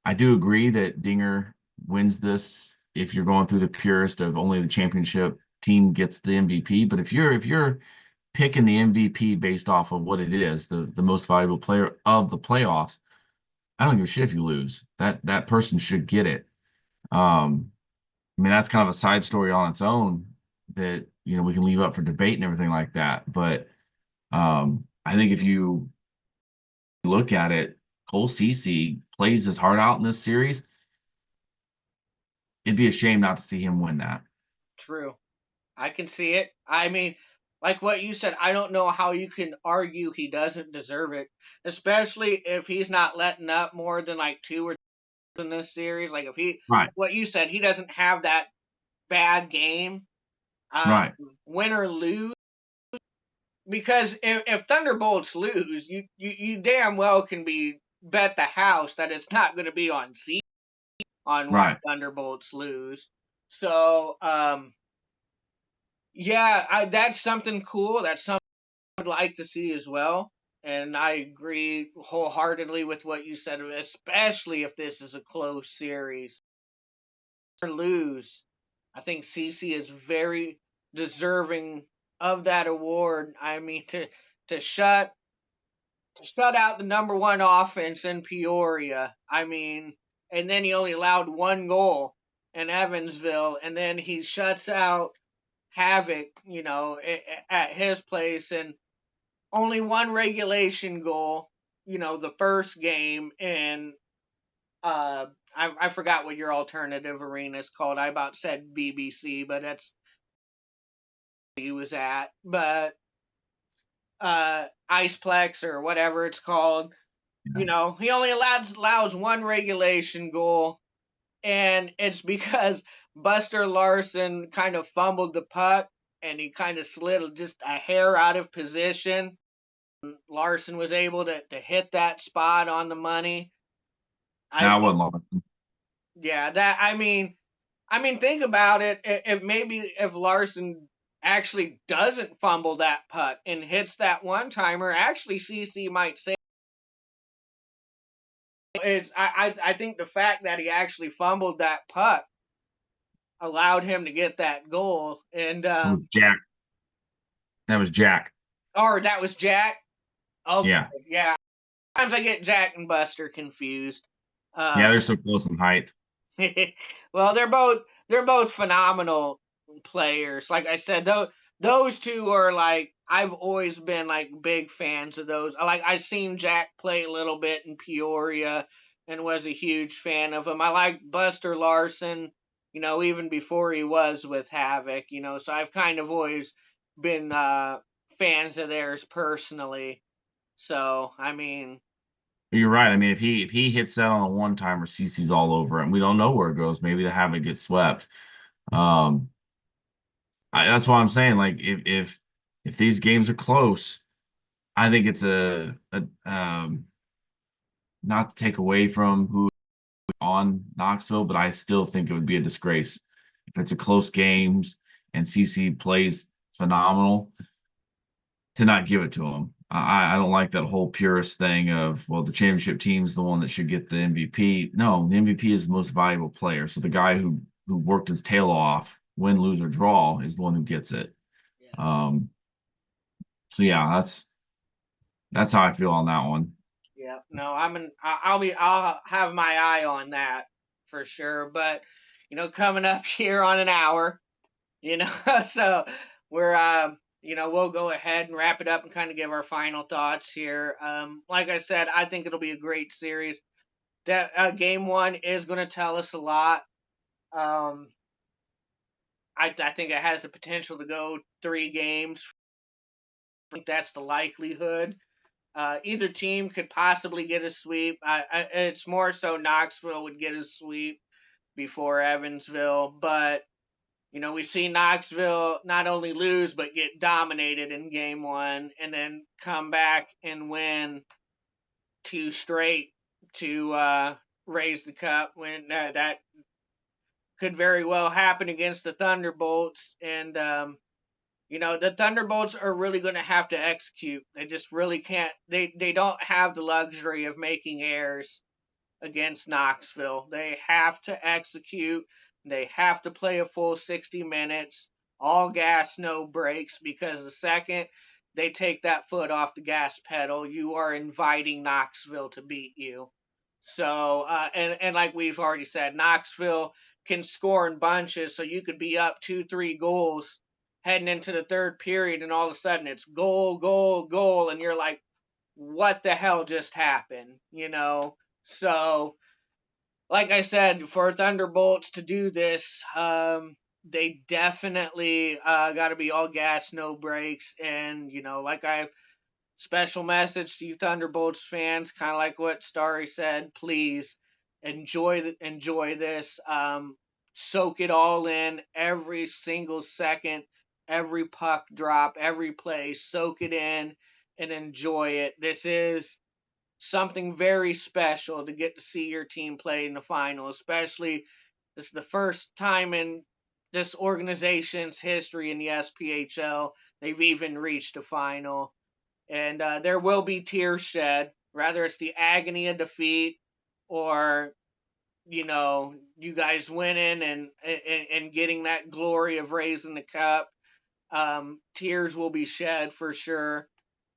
I do agree that Dinger wins this if you're going through the purest of only the championship team gets the MVP. But if you're picking the MVP based off of what it is, the most valuable player of the playoffs, I don't give a shit if you lose. That person should get it. I mean, that's kind of a side story on its own that, we can leave up for debate and everything like that. But I think if you look at it, Cole Cece plays his heart out in this series. It'd be a shame not to see him win that. True. I can see it. I mean, like what you said, I don't know how you can argue he doesn't deserve it, especially if he's not letting up more than like two or in this series. Like if he, Right, what you said, he doesn't have that bad game, um, right, win or lose. Because if Thunderbolts lose, you damn well can be bet the house that it's not going to be on C on why right. Thunderbolts lose. So yeah, that's something cool. That's something I'd like to see as well. And I agree wholeheartedly with what you said, especially if this is a close series. Or lose, I think CC is very deserving of that award. I mean, to shut out the number one offense in Peoria. I mean, and then he only allowed one goal in Evansville, and then he shuts out Havoc, at his place, and only one regulation goal, the first game, and I forgot what your alternative arena is called. I about said BBC, but that's he was at. But Iceplex or whatever it's called, Yeah. he only allows one regulation goal, and it's because Buster Larson kind of fumbled the puck and he kind of slid just a hair out of position. Larson was able to hit that spot on the money. I Now I mean, wouldn't love it. yeah, that I mean, think about it. If maybe if Larson actually doesn't fumble that puck and hits that one timer, actually CC might say it's. I think the fact that he actually fumbled that puck allowed him to get that goal, and It was Jack. That was Jack. or that was Jack. Okay, Yeah. yeah. Sometimes I get Jack and Buster confused. Yeah, Uh, they're so close in height. well, they're both phenomenal players. Like I said, those two are like I've always been like big fans of those. Like I've seen Jack play a little bit in Peoria. and was a huge fan of him. I like Buster Larson, even before he was with Havoc, so I've kind of always been fans of theirs personally. So, I mean, You're right. I mean, if he hits that on a one timer, CC's all over it, and we don't know where it goes. Maybe they have it get swept. Um, that's why I'm saying, like, if these games are close, I think it's a not to take away from who on Knoxville, but I still think it would be a disgrace if it's a close games and CC plays phenomenal to not give it to him. I don't like that whole purist thing of, well, the championship team's the one that should get the MVP. No, the MVP is the most valuable player. So the guy who worked his tail off, win, lose, or draw, is the one who gets it. yeah. Um, so yeah, that's how I feel on that one. Yeah, no, I'll have my eye on that for sure. But coming up here on an hour, so we're we'll go ahead and wrap it up and kind of give our final thoughts here. Like I said, I think it'll be a great series. That game one is going to tell us a lot. Um, I think it has the potential to go 3 games. I think that's the likelihood. Either team could possibly get a sweep. It's more so Knoxville would get a sweep before Evansville, but we've seen Knoxville not only lose but get dominated in game one and then come back and win 2 straight to raise the cup. When that could very well happen against the Thunderbolts, and the Thunderbolts are really going to have to execute. They just really can't. They don't have the luxury of making errors against Knoxville. They have to execute. They have to play a full 60 minutes, all gas, no brakes, because the second they take that foot off the gas pedal, you are inviting Knoxville to beat you. So, and like we've already said, Knoxville can score in bunches, so you could be up 2, 3 goals heading into the third period, and all of a sudden it's goal, goal, goal, and you're like, what the hell just happened? So, like I said, for Thunderbolts to do this, they definitely got to be all gas, no brakes, and like I special message to you Thunderbolts fans, kind of like what Starry said. Please enjoy this. Soak it all in, every single second, every puck drop, every play. Soak it in and enjoy it. This is something very special to get to see your team play in the final, especially this is the first time in this organization's history in the SPHL they've even reached a final. And there will be tears shed, whether it's the agony of defeat or you guys winning and getting that glory of raising the cup. Tears will be shed for sure,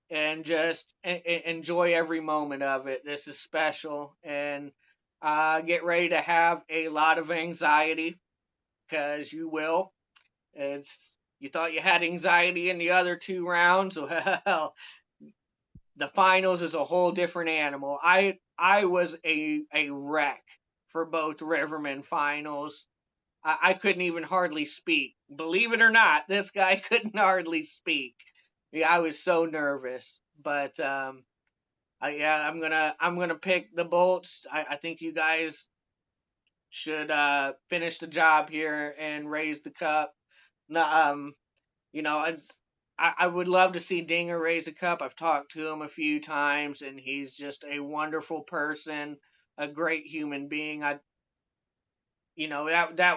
and just enjoy every moment of it. This is special, and get ready to have a lot of anxiety because you will. It's you thought you had anxiety in the other 2 rounds. Well, the finals is a whole different animal. I was a wreck for both Riverman finals. I couldn't even hardly speak. Believe it or not, this guy couldn't hardly speak. Yeah, I was so nervous. But yeah, I'm gonna pick the Bolts. I think you guys should finish the job here and raise the cup. No, it's I would love to see Dinger raise a cup. I've talked to him a few times, and he's just a wonderful person, a great human being. That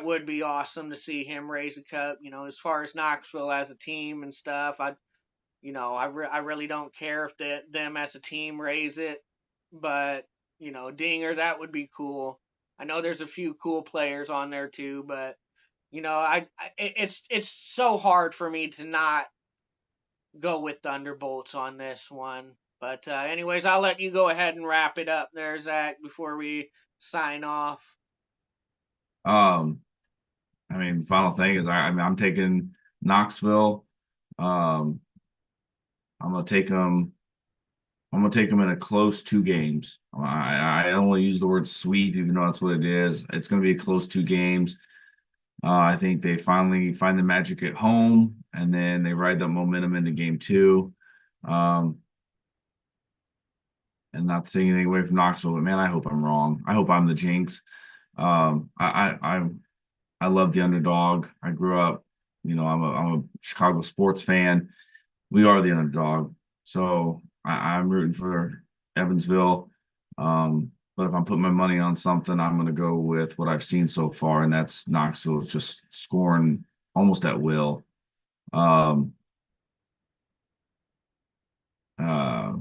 would be awesome to see him raise a cup. As far as Knoxville as a team and stuff, I really don't care if them as a team raise it, but Dinger, that would be cool. I know there's a few cool players on there too, but it's so hard for me to not go with Thunderbolts on this one. But anyways, I'll let you go ahead and wrap it up there, Zach, before we sign off. Um, I mean, final thing is I mean I'm taking Knoxville. Um, I'm gonna take them I'm gonna take them in a close two games. I only use the word sweep, even though that's what it is. It's gonna be a close two games. I think they finally find the magic at home, and then they ride that momentum into game two. Um, and not to take anything away from Knoxville, but man, I hope I'm wrong. I hope I'm the jinx. I love the underdog. I grew up, I'm a Chicago sports fan. We are the underdog, so I'm rooting for Evansville. But if I'm putting my money on something, I'm going to go with what I've seen so far, and that's Knoxville just scoring almost at will. Um, uh,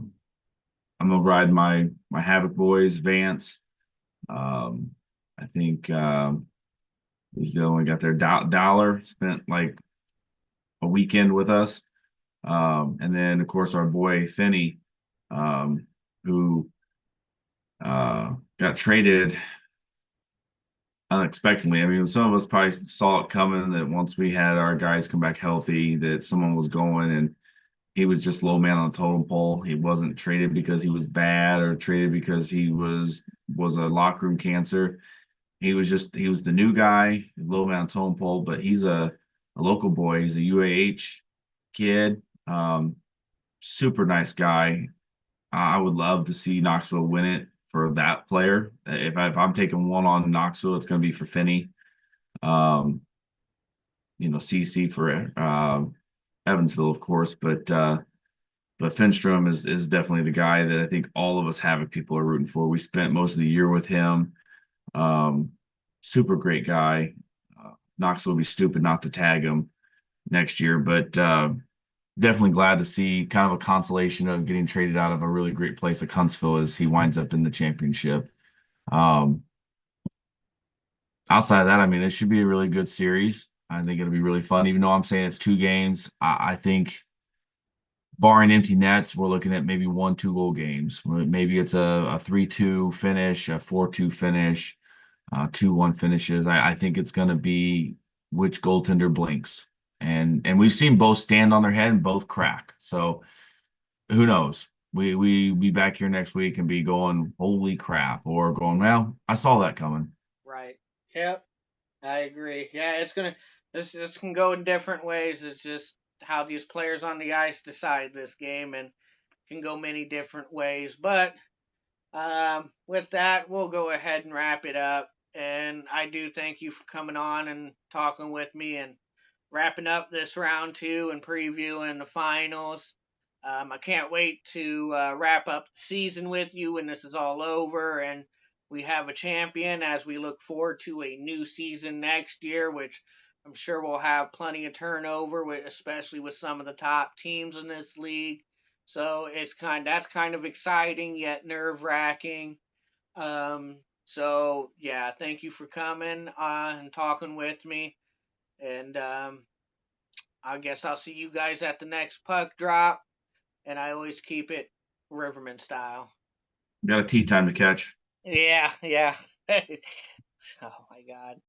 I'm gonna ride my Havoc boys, Vance. Um, I think he's the only got their dollar spent like a weekend with us. And then of course our boy Finney, who got traded unexpectedly. I mean, some of us probably saw it coming that once we had our guys come back healthy, that someone was going, and he was just low man on the totem pole. He wasn't traded because he was bad or traded because he was a locker room cancer. He was the new guy, low man on the totem pole, but he's a local boy. He's a UAH kid. Super nice guy. I would love to see Knoxville win it for that player. If I'm taking one on Knoxville, it's going to be for Finney. Um, CC for Evansville, of course, but Finstrom is definitely the guy that I think all of us Havoc people are rooting for. We spent most of the year with him. Um, Super great guy. Knoxville would be stupid not to tag him next year, but definitely glad to see kind of a consolation of getting traded out of a really great place like Huntsville as he winds up in the championship. Um, Outside of that, I mean, it should be a really good series. I think it'll be really fun, even though I'm saying it's two games. I think barring empty nets, we're looking at maybe 1, 2 goal games. Maybe it's a 3-2 finish, a 4-2 finish, 2-1 finishes. I think it's going to be which goaltender blinks. And we've seen both stand on their head and both crack. So who knows? We be back here next week and be going, holy crap, or going, well, I saw that coming. Right. Yep. I agree. Yeah, this can go in different ways. It's just how these players on the ice decide this game, and can go many different ways. But with that, we'll go ahead and wrap it up. And I do thank you for coming on and talking with me and wrapping up this round two and previewing the finals. I can't wait to wrap up the season with you when this is all over and we have a champion as we look forward to a new season next year, which I'm sure we'll have plenty of turnover, with, especially with some of the top teams in this league. So that's kind of exciting yet nerve wracking. So yeah, thank you for coming and talking with me. And I guess I'll see you guys at the next puck drop. And I always keep it Riverman style. Got a tea time to catch. Yeah, yeah. Oh my God.